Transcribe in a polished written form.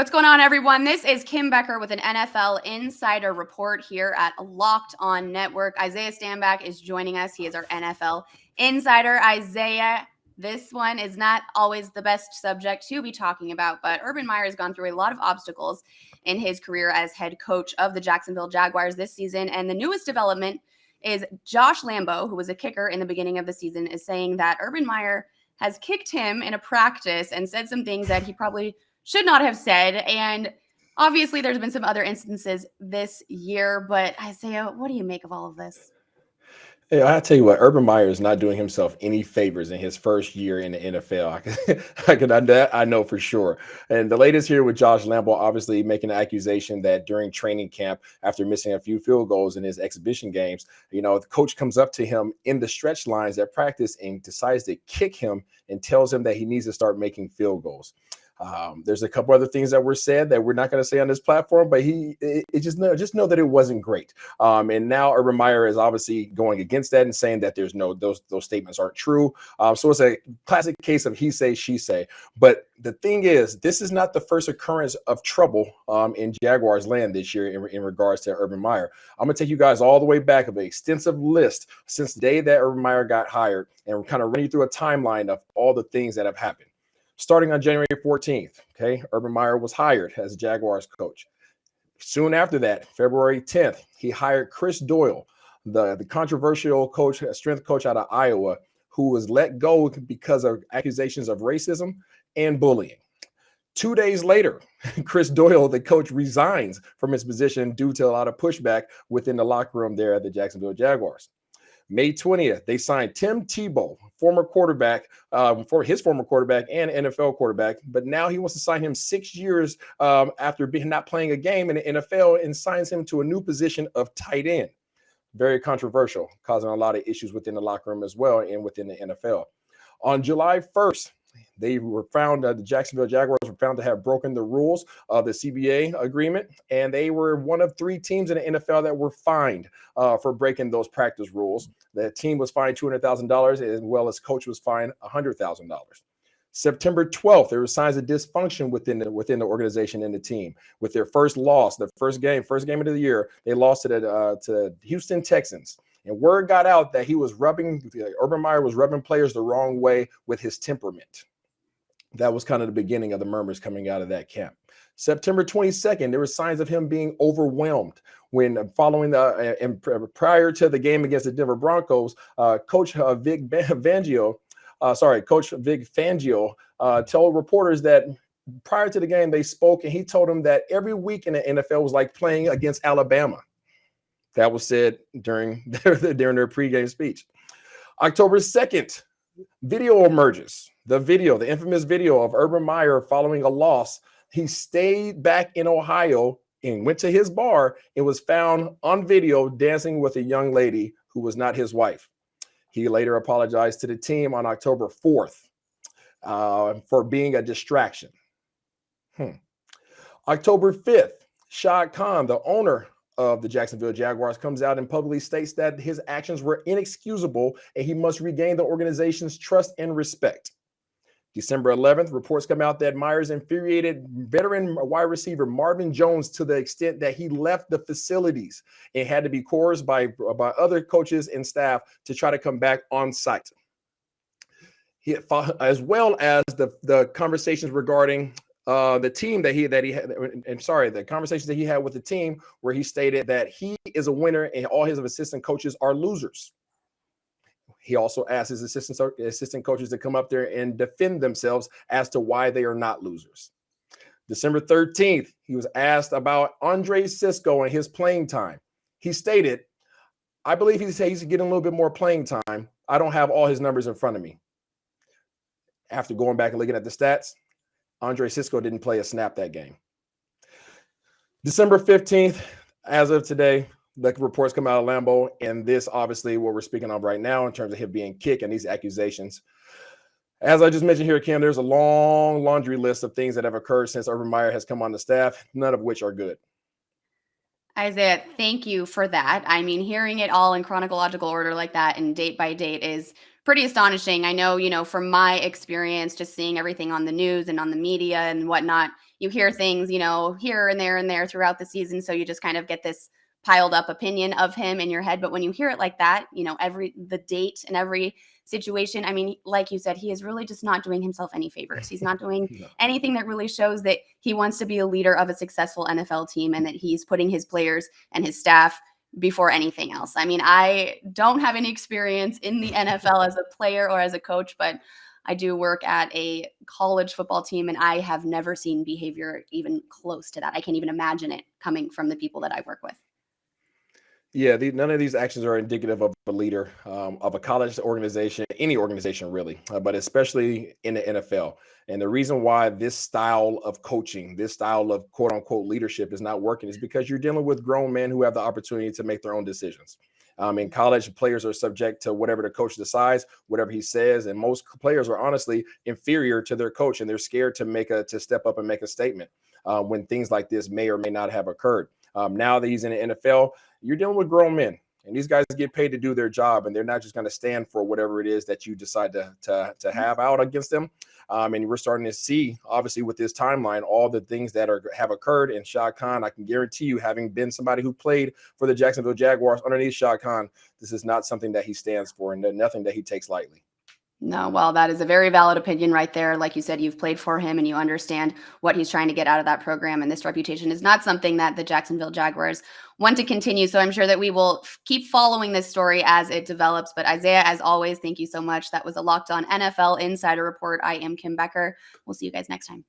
What's going on, everyone? This is Kim Becker with an NFL Insider Report here at Locked On Network. Isaiah Stanback is joining us. He is our NFL Insider. Isaiah, this one is not always the best subject to be talking about, but Urban Meyer has gone through a lot of obstacles in his career as head coach of the Jacksonville Jaguars this season. And the newest development is Josh Lambo, who was a kicker in the beginning of the season, is saying that Urban Meyer has kicked him in a practice and said some things that he probably should not have said. And obviously there's been some other instances this year, but Isaiah, what do you make of all of this? Hey, I tell you what, Urban Meyer is not doing himself any favors in his first year in the NFL. I know for sure. And the latest here with Josh Lambo, obviously making an accusation that during training camp, after missing a few field goals in his exhibition games, the coach comes up to him in the stretch lines at practice and decides to kick him and tells him that he needs to start making field goals. There's a couple other things that were said that we're not going to say on this platform, but just know that it wasn't great. And now Urban Meyer is obviously going against that and saying that there's those statements aren't true. So it's a classic case of he say, she say. But the thing is, this is not the first occurrence of trouble in Jaguars land this year in regards to Urban Meyer. I'm going to take you guys all the way back of an extensive list since the day that Urban Meyer got hired and kind of run you through a timeline of all the things that have happened. Starting on January 14th, Urban Meyer was hired as Jaguars coach. Soon after that, February 10th, he hired Chris Doyle, the controversial coach, strength coach out of Iowa, who was let go because of accusations of racism and bullying. 2 days later, Chris Doyle, the coach, resigns from his position due to a lot of pushback within the locker room there at the Jacksonville Jaguars. May 20th, they signed Tim Tebow, former quarterback, for his former quarterback and NFL quarterback, but now he wants to sign him 6 years after not playing a game in the NFL and signs him to a new position of tight end. Very controversial, causing a lot of issues within the locker room as well and within the NFL. On July 1st, they were found, the Jacksonville Jaguars were found to have broken the rules of the CBA agreement, and they were one of 3 teams in the NFL that were fined for breaking those practice rules. The team was fined $200,000, as well as coach was fined $100,000. September 12th, there were signs of dysfunction within the organization and the team. With their first loss, the first game of the year, they lost to the Houston Texans. And word got out that Urban Meyer was rubbing players the wrong way with his temperament. That was kind of the beginning of the murmurs coming out of that camp. September 22nd, there were signs of him being overwhelmed when prior to the game against the Denver Broncos, Coach Vic Fangio told reporters that prior to the game they spoke, and he told them that every week in the NFL was like playing against Alabama. That was said during their pregame speech. October 2nd, video emerges. The infamous video of Urban Meyer following a loss. He stayed back in Ohio and went to his bar and was found on video dancing with a young lady who was not his wife. He later apologized to the team on October 4th for being a distraction. October 5th, Shad Khan, the owner of the Jacksonville Jaguars, comes out and publicly states that his actions were inexcusable and he must regain the organization's trust and respect. December 11th, reports come out that Myers infuriated veteran wide receiver Marvin Jones to the extent that he left the facilities and had to be coerced by other coaches and staff to try to come back on site. As well as the conversations regarding the team the conversations that he had with the team, where he stated that he is a winner and all his assistant coaches are losers. He also asked his assistant coaches to come up there and defend themselves as to why they are not losers. December 13th, he was asked about Andre Cisco and his playing time. He stated, I believe he's getting a little bit more playing time. I don't have all his numbers in front of me. After going back and looking at the stats, Andre Cisco didn't play a snap that game. December 15th, as of today, the reports come out of Lambeau, and this obviously what we're speaking of right now in terms of him being kicked and these accusations. As I just mentioned here, Kim, there's a long laundry list of things that have occurred since Urban Meyer has come on the staff, none of which are good. Isaiah, thank you for that. I mean, hearing it all in chronological order like that and date by date is pretty astonishing. I know, from my experience, just seeing everything on the news and on the media and whatnot, you hear things, here and there throughout the season. So you just kind of get this piled up opinion of him in your head. But when you hear it like that, the date and every situation, I mean, like you said, he is really just not doing himself any favors. He's not doing No. anything that really shows that he wants to be a leader of a successful NFL team and that he's putting his players and his staff before anything else. I mean, I don't have any experience in the NFL as a player or as a coach, but I do work at a college football team, and I have never seen behavior even close to that. I can't even imagine it coming from the people that I work with. Yeah, none of these actions are indicative of a leader, of a college organization, any organization really, but especially in the NFL. And the reason why this style of coaching, this style of quote unquote leadership is not working is because you're dealing with grown men who have the opportunity to make their own decisions. In college, players are subject to whatever the coach decides, whatever he says, and most players are honestly inferior to their coach, and they're scared to step up and make a statement when things like this may or may not have occurred. Now that he's in the NFL, you're dealing with grown men, and these guys get paid to do their job, and they're not just going to stand for whatever it is that you decide to have out against them. And we're starting to see, obviously, with this timeline, all the things that have occurred. And Shad Khan, I can guarantee you, having been somebody who played for the Jacksonville Jaguars underneath Shad Khan, this is not something that he stands for, and nothing that he takes lightly. No, well, that is a very valid opinion right there. Like you said, you've played for him and you understand what he's trying to get out of that program. And this reputation is not something that the Jacksonville Jaguars want to continue. So I'm sure that we will keep following this story as it develops. But Isaiah, as always, thank you so much. That was a Locked On NFL Insider Report. I am Kim Becker. We'll see you guys next time.